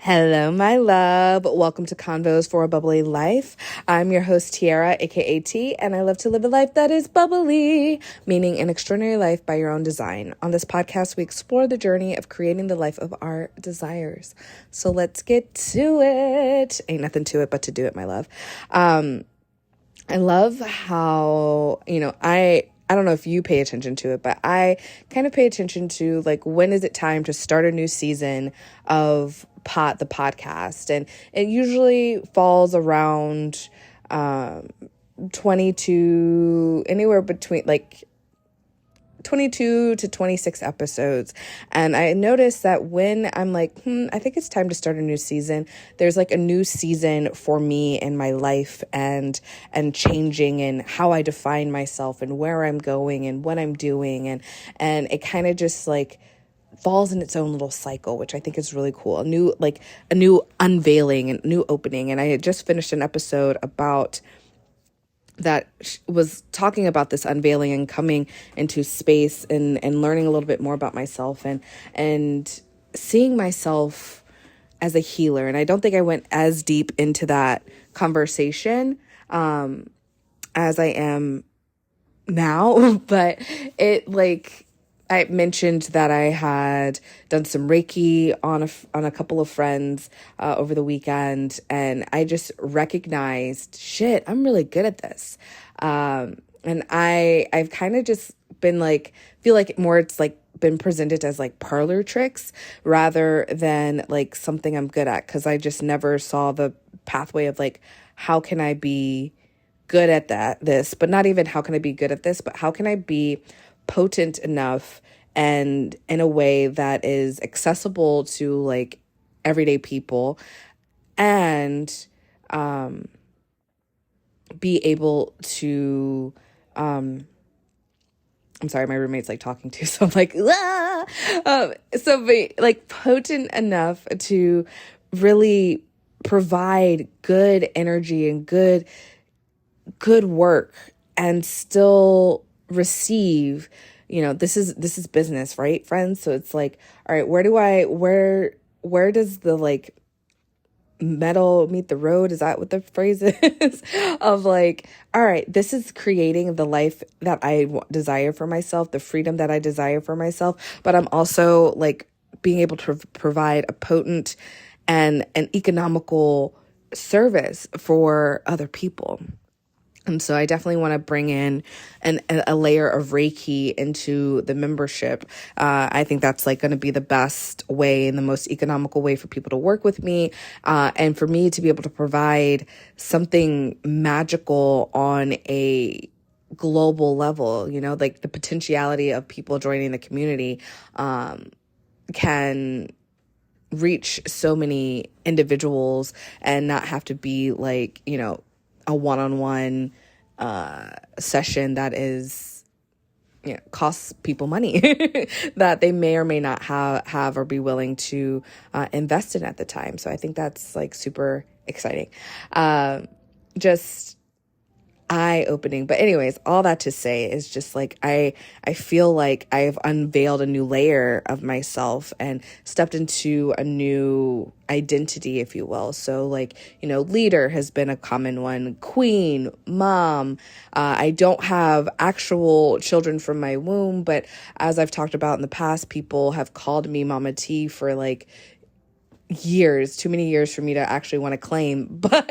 Hello, my love. Welcome to Convos for A Bubbly Life. I'm your host, Tiara, aka T, and I love to live a life that is bubbly, meaning an extraordinary life by your own design. On this podcast, we explore the journey of creating the life of our desires. So let's get to it. Ain't nothing to it but to do it, my love. I love how, I don't know if you pay attention to it, but I kind of pay attention to like, when is it time to start a new season of the podcast? And it usually falls around 22, anywhere between like 22 to 26 episodes. And I noticed that when I'm like, I think it's time to start a new season, there's like a new season for me in my life and changing and how I define myself and where I'm going and what I'm doing. And it kind of just like falls in its own little cycle, which I think is really cool. A new unveiling and new opening. And I had just finished an episode about that was talking about this unveiling and coming into space and learning a little bit more about myself and seeing myself as a healer. And I don't think I went as deep into that conversation as I am now, but I mentioned that I had done some Reiki on a couple of friends over the weekend, and I just recognized, shit, I'm really good at this. And I've kind of just been like, feel like more it's like been presented as like parlor tricks rather than like something I'm good at, because I just never saw the pathway of like, how can I be good at this, but not even how can I be good at this, but how can I be potent enough and in a way that is accessible to like everyday people and be able to I'm sorry, my roommate's like talking too, so I'm like so be like potent enough to really provide good energy and good work and still receive. This is business, right, friends? So it's like, all right, where does the like metal meet the road? Is that what the phrase is? Of like, all right, this is creating the life that I desire for myself, the freedom that I desire for myself, but I'm also like being able to provide a potent and an economical service for other people. And so I definitely want to bring in a layer of Reiki into the membership. I think that's like going to be the best way and the most economical way for people to work with me. And for me to be able to provide something magical on a global level, like the potentiality of people joining the community can reach so many individuals and not have to be like, a one-on-one session that is, costs people money that they may or may not have or be willing to invest in at the time. So I think that's like super exciting. Just eye-opening. But anyways, all that to say is just like I feel like I've unveiled a new layer of myself and stepped into a new identity, if you will. So like, leader has been a common one, queen, mom. I don't have actual children from my womb, but as I've talked about in the past, people have called me Mama T for like years, too many years for me to actually want to claim. But,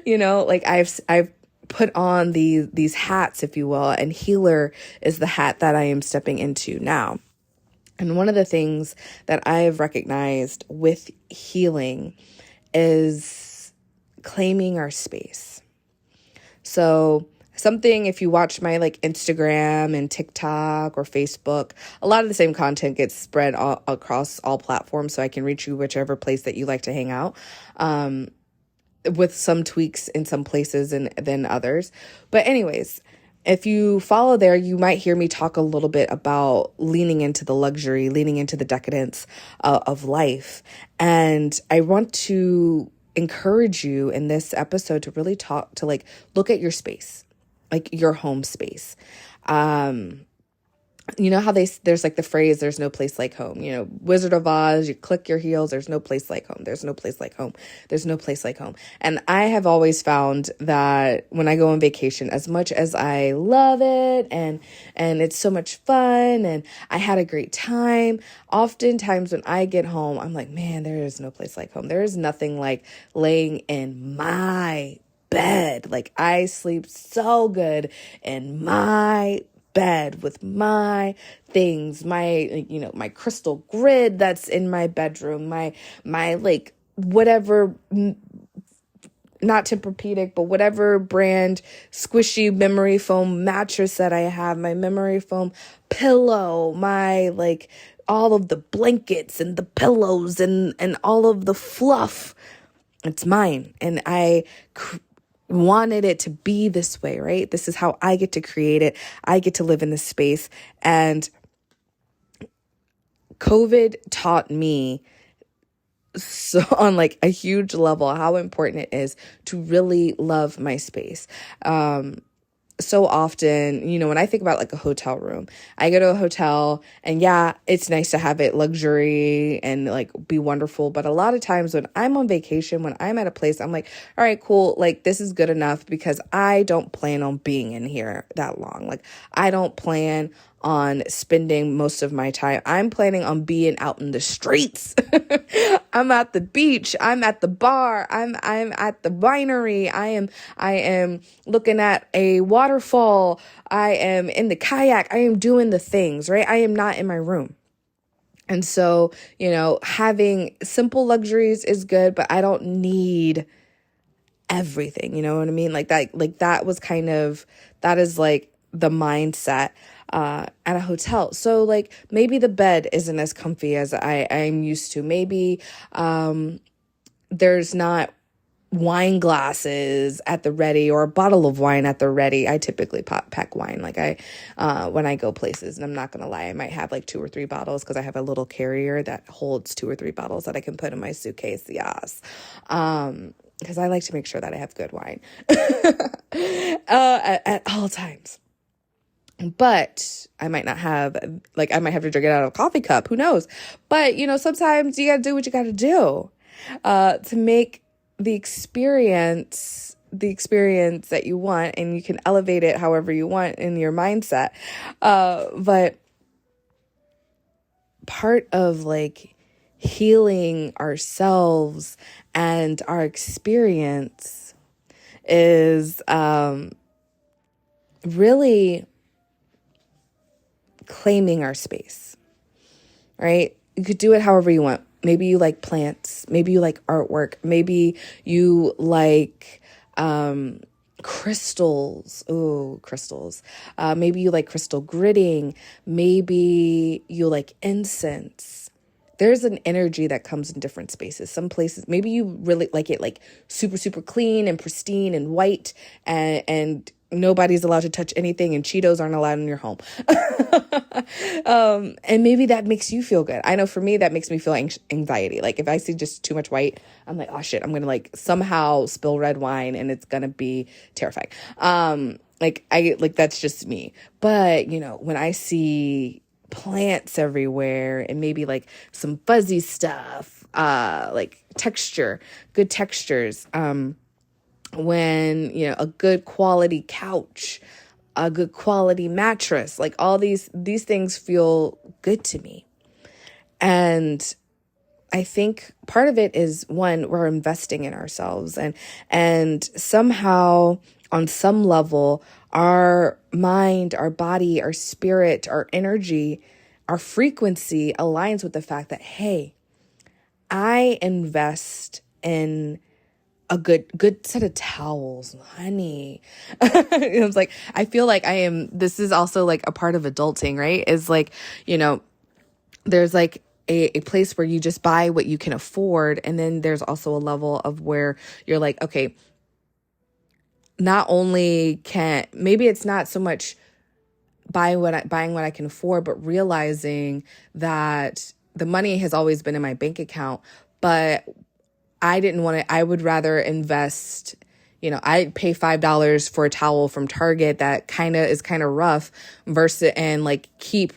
like I've put on these hats, if you will, and healer is the hat that I am stepping into now. And one of the things that I have recognized with healing is claiming our space. So something, if you watch my like Instagram and TikTok or Facebook, a lot of the same content gets spread across all platforms, so I can reach you whichever place that you like to hang out. With some tweaks in some places and than others. But anyways, if you follow there, you might hear me talk a little bit about leaning into the luxury, leaning into the decadence of life. And I want to encourage you in this episode to really talk to like, look at your space, like your home space. you know how there's like the phrase, there's no place like home, you know, Wizard of Oz, you click your heels, there's no place like home, there's no place like home, there's no place like home. And I have always found that when I go on vacation, as much as I love it and it's so much fun and I had a great time, oftentimes when I get home, I'm like, man, there is no place like home. There is nothing like laying in my bed. Like, I sleep so good in my bed with my things, my, you know, my crystal grid that's in my bedroom, my like whatever, not Tempur-Pedic, but whatever brand squishy memory foam mattress that I have, my memory foam pillow, my like all of the blankets and the pillows and all of the fluff. It's mine. And I wanted it to be this way, right? This is how I get to create it. I get to live in this space. And COVID taught me so on like a huge level how important it is to really love my space. So often, you know, when I think about like a hotel room, I go to a hotel and yeah, it's nice to have it luxury and like be wonderful. But a lot of times when I'm on vacation, when I'm at a place, I'm like, all right, cool. Like, this is good enough because I don't plan on being in here that long. Like, I don't plan on spending most of my time. I'm planning on being out in the streets. I'm at the beach. I'm at the bar. I'm at the winery. I am looking at a waterfall. I am in the kayak. I am doing the things, right? I am not in my room. And so, you know, having simple luxuries is good, but I don't need everything. You know what I mean? Like that was kind of, that is like the mindset at a hotel. So like maybe the bed isn't as comfy as I'm used to. Maybe there's not wine glasses at the ready or a bottle of wine at the ready. I typically pack wine like when I go places, and I'm not going to lie, I might have like 2 or 3 bottles because I have a little carrier that holds 2 or 3 bottles that I can put in my suitcase. Yes. Because I like to make sure that I have good wine at all times. But I might not have, like, I might have to drink it out of a coffee cup. Who knows? But, you know, sometimes you got to do what you got to do to make the experience that you want, and you can elevate it however you want in your mindset. But part of, like, healing ourselves and our experience is really claiming our space, right? You could do it however you want. Maybe you like plants. Maybe you like artwork. Maybe you like crystals. Ooh, crystals. Maybe you like crystal gridding. Maybe you like incense. There's an energy that comes in different spaces. Some places, maybe you really like it like super, super clean and pristine and white and nobody's allowed to touch anything and Cheetos aren't allowed in your home. And maybe that makes you feel good. I know for me, that makes me feel anxiety. Like if I see just too much white, I'm like, oh shit, I'm going to like somehow spill red wine and it's going to be terrifying. That's just me. But you know, when I see plants everywhere and maybe like some fuzzy stuff, like good textures, when, you know, a good quality couch, a good quality mattress, like all these things feel good to me. And I think part of it is, one, we're investing in ourselves and somehow on some level, our mind, our body, our spirit, our energy, our frequency aligns with the fact that, hey, I invest in a good set of towels, honey. It's like, I feel like this is also like a part of adulting, right? Is like, you know, there's like a place where you just buy what you can afford. And then there's also a level of where you're like, okay, not only maybe it's not so much buying what I can afford, but realizing that the money has always been in my bank account, but I didn't want to, I would rather invest, I'd pay $5 for a towel from Target that is kind of rough versus, and like keep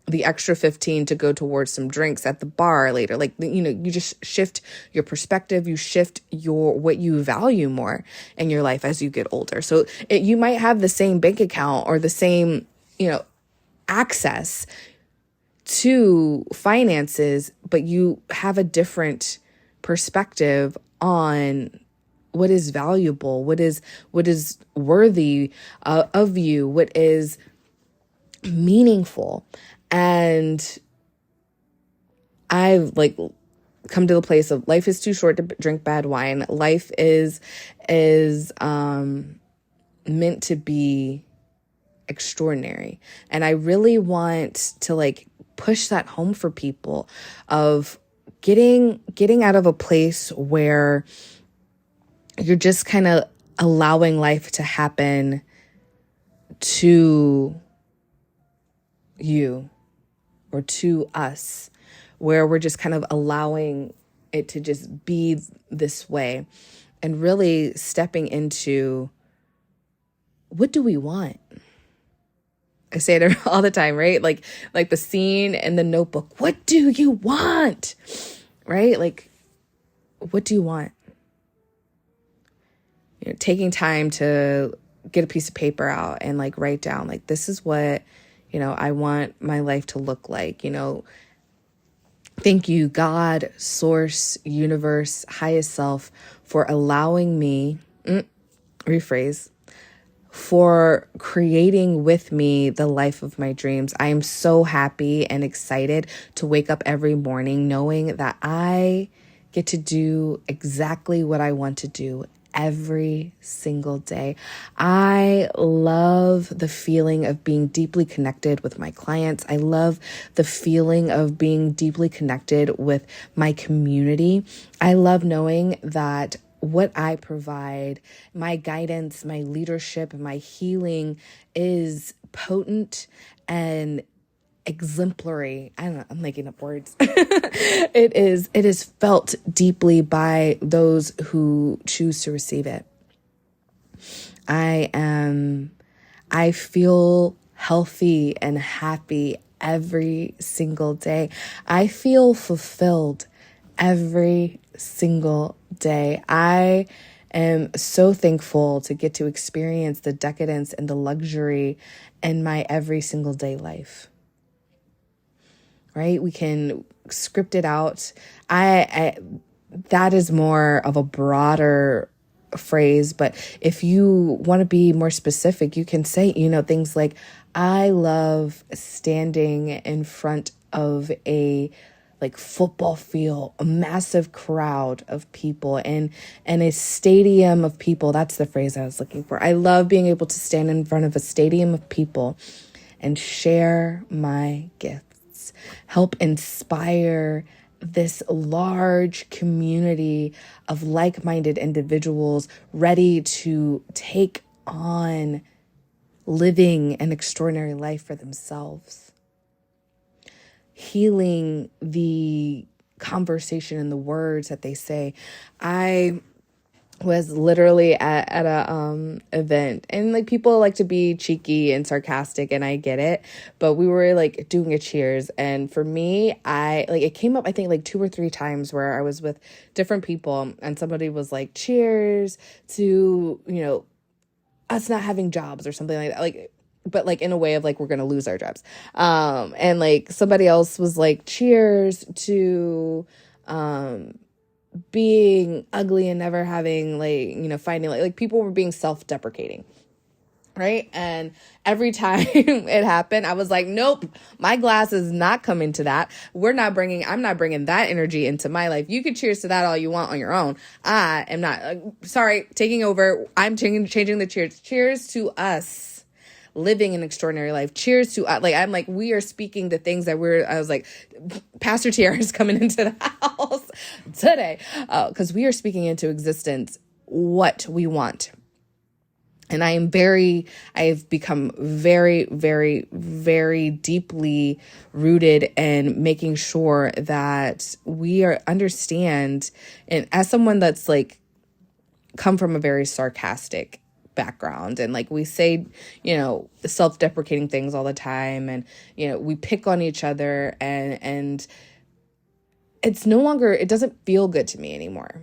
the extra 15 to go towards some drinks at the bar later. Like, you just shift your perspective, you shift what you value more in your life as you get older. So you might have the same bank account or the same, access to finances, but you have a different perspective on what is valuable, what is worthy of you, what is meaningful. And I've come to the place of life is too short to drink bad wine. Life is meant to be extraordinary. And I really want to push that home for people of getting out of a place where you're just kind of allowing life to happen to you or to us, where we're just kind of allowing it to just be this way, and really stepping into, what do we want? I say it all the time, right? Like the scene in The Notebook. What do you want? Right? What do you want? Taking time to get a piece of paper out and write down, this is what, I want my life to look like. Thank you, God, source, universe, highest self, for allowing me, for creating with me the life of my dreams. I am so happy and excited to wake up every morning knowing that I get to do exactly what I want to do every single day. I love the feeling of being deeply connected with my clients. I love the feeling of being deeply connected with my community. I love knowing that what I provide, my guidance, my leadership, my healing is potent and exemplary. I don't know, I'm making up words. It is felt deeply by those who choose to receive it. I feel healthy and happy every single day. I feel fulfilled every single day. I am so thankful to get to experience the decadence and the luxury in my every single day life. Right? We can script it out. That is more of a broader phrase, but if you want to be more specific, you can say, things like, I love standing in front of a football field, a massive crowd of people, and a stadium of people. That's the phrase I was looking for. I love being able to stand in front of a stadium of people and share my gifts. Help inspire this large community of like-minded individuals ready to take on living an extraordinary life for themselves. Healing the conversation and the words that they say. I was literally at a event, and people like to be cheeky and sarcastic, and I get it, but we were doing a cheers, and for me, it came up I think 2 or 3 times where I was with different people, and somebody was cheers to us not having jobs or something like that, but in a way of we're gonna lose our jobs, and somebody else was cheers to being ugly and never having finding people were being self-deprecating, right? And every time it happened, I was nope, my glass is not coming to that. I'm not bringing that energy into my life. You could cheers to that all you want on your own. I am not, sorry, taking over. I'm changing the cheers. Cheers to us living an extraordinary life. Cheers to, we are speaking the things that I was Pastor Tiara is coming into the house today, because we are speaking into existence what we want. And I've become very, very, very deeply rooted in making sure that we understand, and as someone that's come from a very sarcastic background, and like we say, self-deprecating things all the time, and we pick on each other, and it doesn't feel good to me anymore.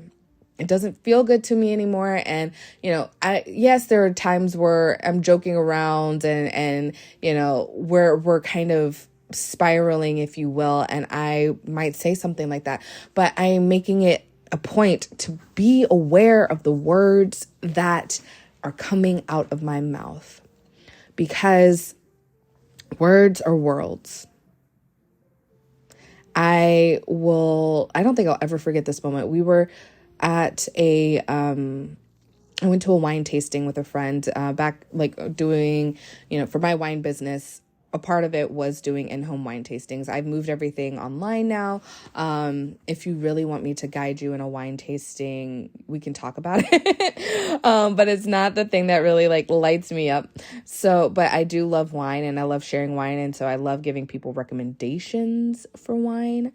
It doesn't feel good to me anymore. And, yes, there are times where I'm joking around and we're kind of spiraling, if you will. And I might say something like that, but I'm making it a point to be aware of the words that are coming out of my mouth, because words are worlds. I don't think I'll ever forget this moment. We were at I went to a wine tasting with a friend, back, like doing, for my wine business. A part of it was doing in-home wine tastings. I've moved everything online now. If you really want me to guide you in a wine tasting, we can talk about it. But it's not the thing that really like lights me up. So, but I do love wine, and I love sharing wine. And so I love giving people recommendations for wine.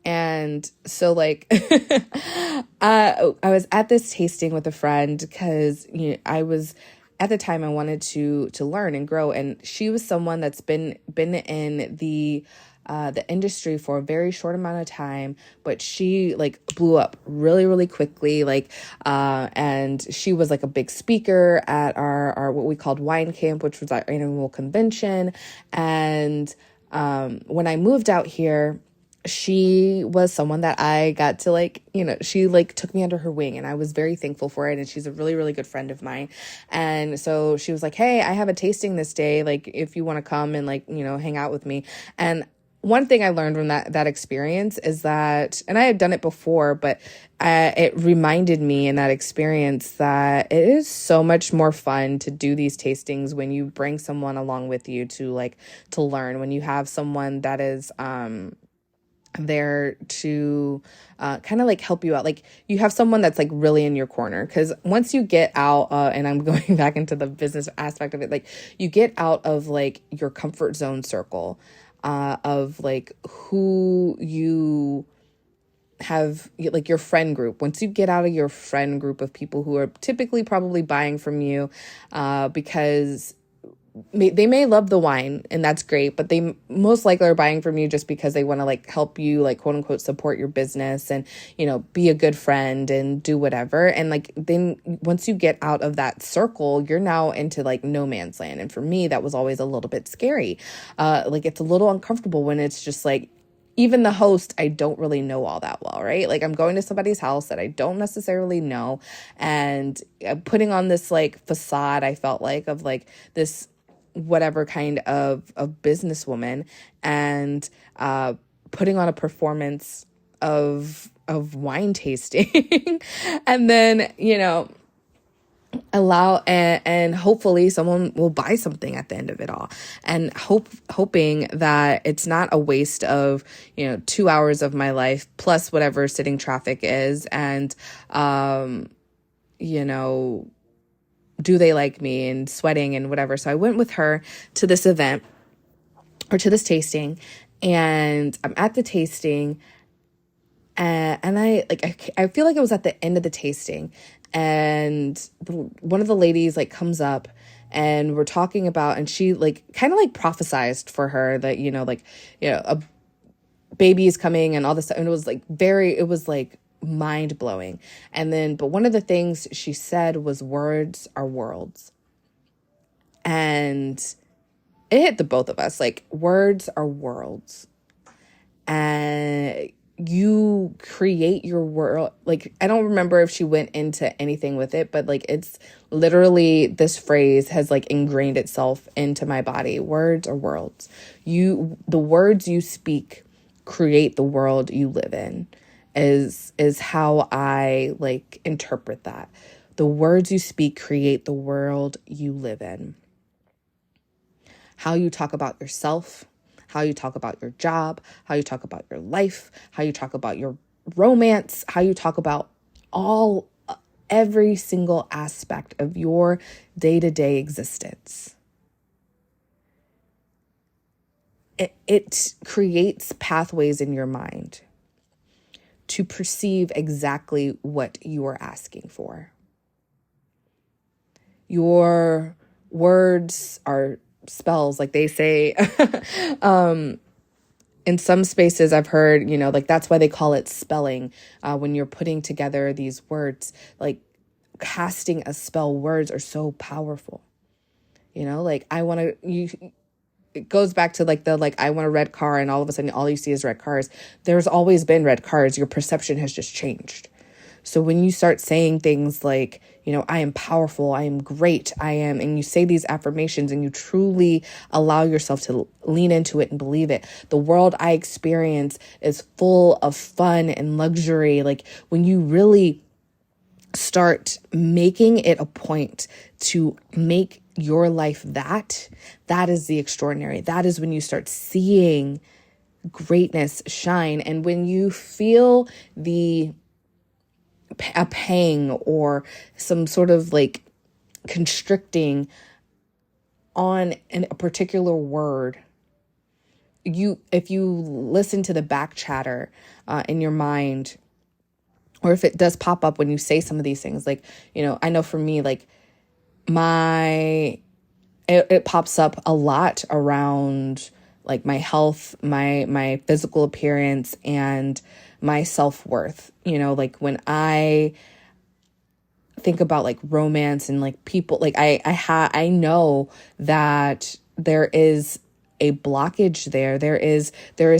And so like, I was at this tasting with a friend because, at the time I wanted to learn and grow. And she was someone that's been in the industry for a very short amount of time, but she like blew up really, really quickly. And she was like a big speaker at our what we called wine camp, which was our annual convention. And, when I moved out here, she was someone that I got to she took me under her wing, and I was very thankful for it. And she's a really, really good friend of mine. And so she was like, hey, I have a tasting this day. Like, if you want to come and hang out with me. And one thing I learned from that experience is that, and I had done it before, but it reminded me in that experience that it is so much more fun to do these tastings when you bring someone along with you to learn, when you have someone that is, there to kind of help you out. Like, you have someone that's really in your corner, because once you get out, and I'm going back into the business aspect of it, you get out of your comfort zone circle, of who you have, your friend group. Once you get out of your friend group of people who are typically probably buying from you, because they may love the wine, and that's great, but they most likely are buying from you just because they want to help you, quote unquote, support your business and, be a good friend and do whatever. And then once you get out of that circle, you're now into no man's land. And for me, that was always a little bit scary. It's a little uncomfortable when it's just even the host, I don't really know all that well, right? I'm going to somebody's house that I don't necessarily know, and putting on this facade, I felt of this whatever kind of businesswoman, and putting on a performance of wine tasting and then allow and hopefully someone will buy something at the end of it all, and hoping that it's not a waste of 2 hours of my life plus whatever sitting traffic is. And do they like me, and sweating and whatever. So I went with her to this event, or to this tasting, and I'm at the tasting, and I feel like it was at the end of the tasting, and one of the ladies comes up, and we're talking about, and she kind of prophesized for her that a baby is coming and all this stuff, and it was mind-blowing. And then, but one of the things she said was, words are worlds. And it hit the both of us, words are worlds. And you create your world. I don't remember if she went into anything with it, but it's literally, this phrase has ingrained itself into my body. Words are worlds. The words you speak create the world you live in, is how I interpret that. The words you speak create the world you live in. How you talk about yourself, how you talk about your job, how you talk about your life, how you talk about your romance, how you talk about every single aspect of your day-to-day existence. It creates pathways in your mind to perceive exactly what you are asking for. Your words are spells, like they say. In some spaces I've heard, like that's why they call it spelling. When you're putting together these words, like casting a spell, words are so powerful. Like it goes back to I want a red car, and all of a sudden all you see is red cars. There's always been red cars. Your perception has just changed. So when you start saying things like, I am powerful, I am great, and you say these affirmations and you truly allow yourself to lean into it and believe it. The world I experience is full of fun and luxury. Like when you really start making it a point to make your life that is the extraordinary. That is when you start seeing greatness shine. And when you feel a pang or some sort of like constricting on a particular word, if you listen to the back chatter in your mind, or if it does pop up when you say some of these things, like, I know for me, like it pops up a lot around like my health, my physical appearance, and my self-worth. Like when I think about like romance and like people, like I know that there is a blockage there. There is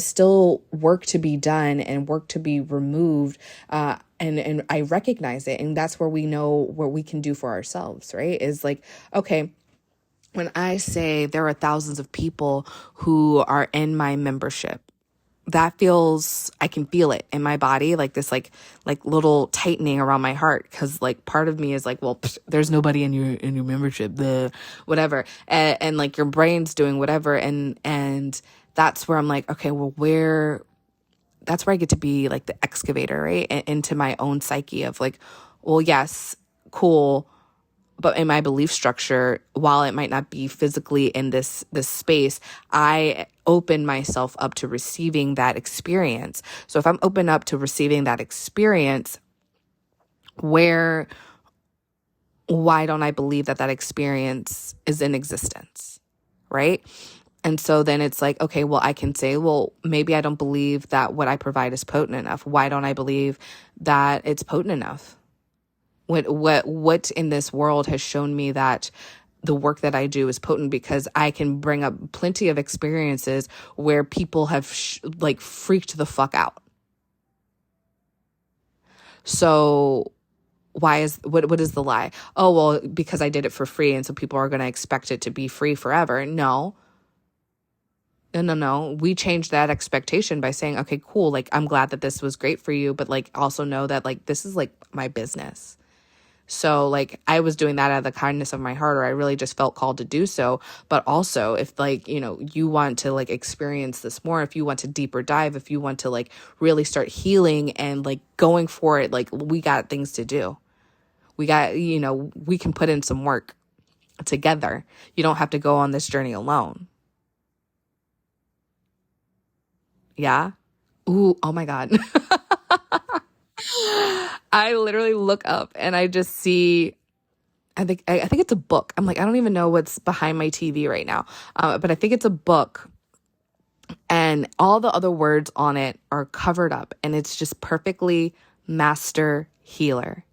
still work to be done and work to be removed. And I recognize it. And that's where we know what we can do for ourselves, right? Is like, okay, when I say there are thousands of people who are in my membership, I can feel it in my body, like this, like little tightening around my heart. Cause like part of me is like, well, there's nobody in your membership, the whatever. And like your brain's doing whatever. And that's where I'm like, okay, well, that's where I get to be like the excavator, right? Into my own psyche of like, well, yes, cool. But in my belief structure, while it might not be physically in this space, I open myself up to receiving that experience. So if I'm open up to receiving that experience, why don't I believe that experience is in existence, right? And so then it's like, okay, well, I can say, well, maybe I don't believe that what I provide is potent enough. Why don't I believe that it's potent enough? What in this world has shown me that the work that I do is potent? Because I can bring up plenty of experiences where people have freaked the fuck out. So what is the lie? Oh, well, because I did it for free, and so people are going to expect it to be free forever. No. We changed that expectation by saying, okay, cool. Like, I'm glad that this was great for you, but like also know that like this is like my business. So like I was doing that out of the kindness of my heart, or I really just felt called to do so. But also if like, you want to like experience this more, if you want to deeper dive, if you want to like really start healing and like going for it, like we got things to do. We got, we can put in some work together. You don't have to go on this journey alone. Yeah. Ooh, oh my God. I literally look up and I just see, I think it's a book. I'm like, I don't even know what's behind my TV right now. But I think it's a book, and all the other words on it are covered up, and it's just perfectly master healer.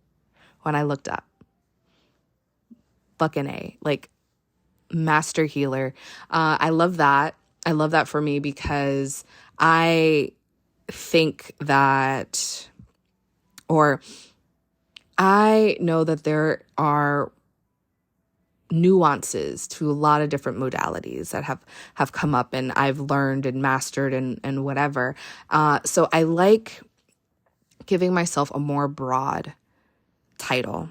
When I looked up, fucking A, like master healer. I love that. I love that for me because I think that, or I know that there are nuances to a lot of different modalities that have come up and I've learned and mastered and whatever. So I like giving myself a more broad title.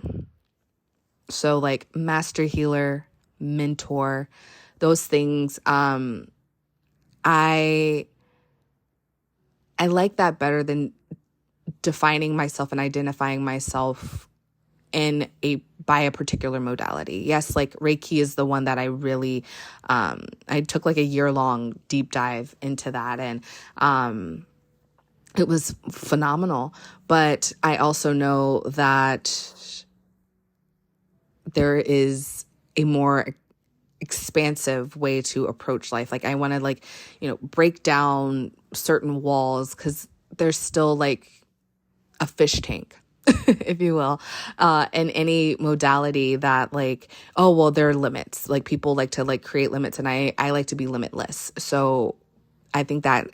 So like master healer, mentor, those things. I like that better than defining myself and identifying myself by a particular modality. Yes, like Reiki is the one that I really, I took like a year-long deep dive into that. And It was phenomenal. But I also know that there is a more expansive way to approach life. Like I want to like, break down certain walls because there's still like a fish tank, if you will, in any modality that like, oh, well, there are limits. Like people like to like create limits and I like to be limitless. So I think that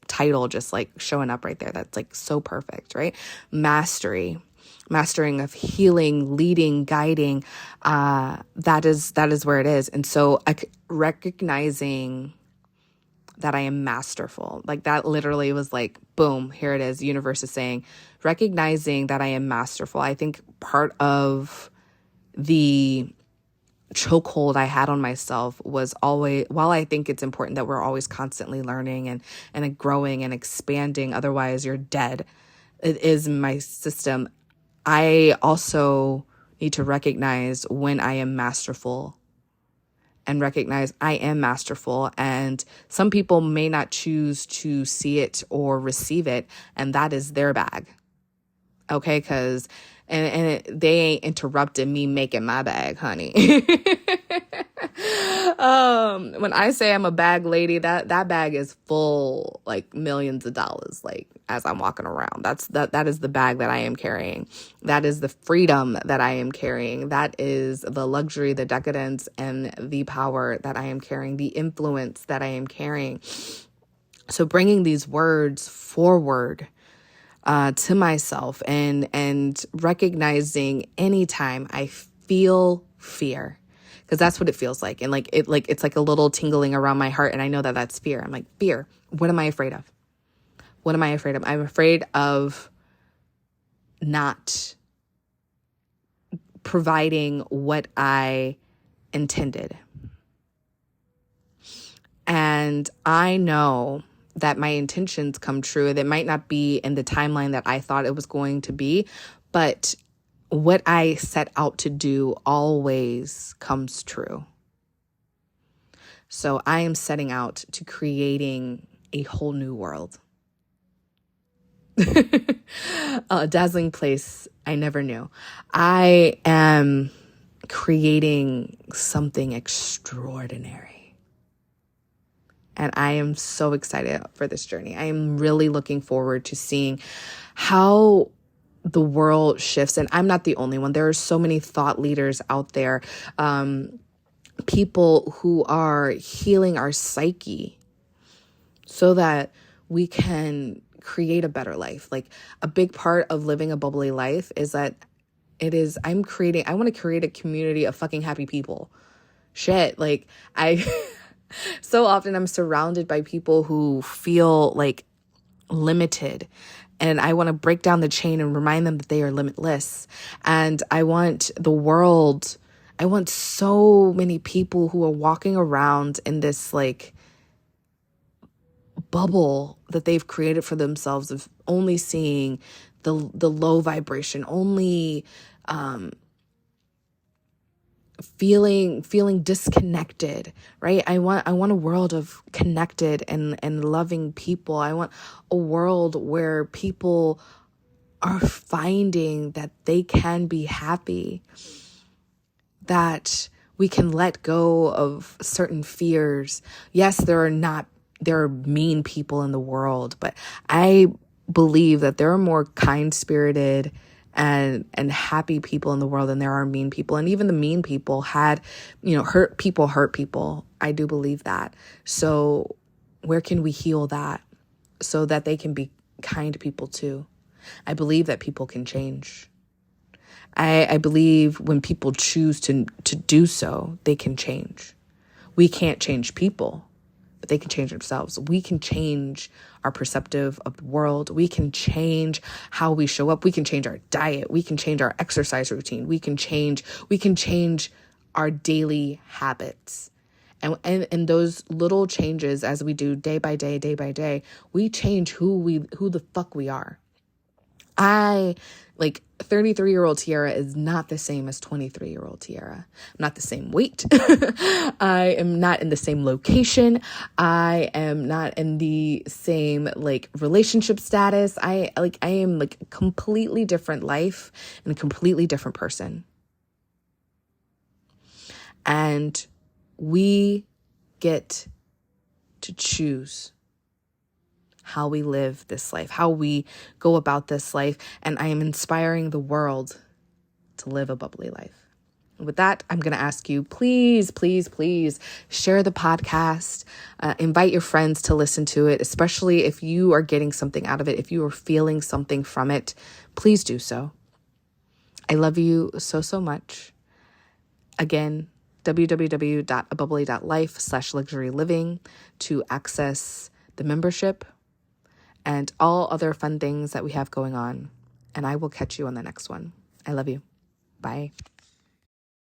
title just like showing up right there, that's like so perfect, right? Mastering of healing, leading, guiding, that is where it is. And so recognizing that I am masterful, like that literally was like, boom, here it is. The universe is saying, recognizing that I am masterful. I think part of the chokehold I had on myself was always, while I think it's important that we're always constantly learning and growing and expanding, otherwise you're dead. It is my system. I also need to recognize when I am masterful and recognize I am masterful. And some people may not choose to see it or receive it, and that is their bag. Okay, because they ain't interrupting me making my bag, honey. When I say I'm a bag lady, that bag is full, like millions of dollars, like as I'm walking around. That is the bag that I am carrying. That is the freedom that I am carrying. That is the luxury, the decadence, and the power that I am carrying, the influence that I am carrying. So bringing these words forward to myself and recognizing anytime I feel fear, because that's what it feels like. And it's like a little tingling around my heart. And I know that that's fear. I'm like, fear. What am I afraid of? What am I afraid of? I'm afraid of not providing what I intended. And I know that my intentions come true. That might not be in the timeline that I thought it was going to be, but what I set out to do always comes true. So I am setting out to creating a whole new world. A dazzling place I never knew. I am creating something extraordinary. And I am so excited for this journey. I am really looking forward to seeing how the world shifts. And I'm not the only one. There are so many thought leaders out there, people who are healing our psyche so that we can create a better life. Like a big part of living a bubbly life is that I want to create a community of fucking happy people. Shit. Like so often I'm surrounded by people who feel like limited, and I want to break down the chain and remind them that they are limitless. And I want so many people who are walking around in this like bubble that they've created for themselves of only seeing the low vibration, only feeling disconnected, right? I want a world of connected and loving people. I want a world where people are finding that they can be happy, that we can let go of certain fears. Yes, there are mean people in the world, but I believe that there are more kind-spirited and happy people in the world than there are mean people. And even the mean people hurt people. I do believe that. So where can we heal that so that they can be kind people too? I believe that people can change. I believe when people choose to do so, they can change. We can't change people, but they can change themselves. We can change our perceptive of the world. We can change how we show up. We can change our diet. We can change our exercise routine. We can change our daily habits. And those little changes, as we do day by day, we change who the fuck we are. Like 33-year-old Tiara is not the same as 23-year-old Tiara. I'm not the same weight. I am not in the same location. I am not in the same like relationship status. I am like a completely different life and a completely different person. And we get to choose how we live this life, how we go about this life. And I am inspiring the world to live a bubbly life. And with that, I'm going to ask you, please, please, please share the podcast. Invite your friends to listen to it, especially if you are getting something out of it. If you are feeling something from it, please do so. I love you so, so much. Again, www.abubbly.life/luxury living to access the membership and all other fun things that we have going on. And I will catch you on the next one. I love you. Bye.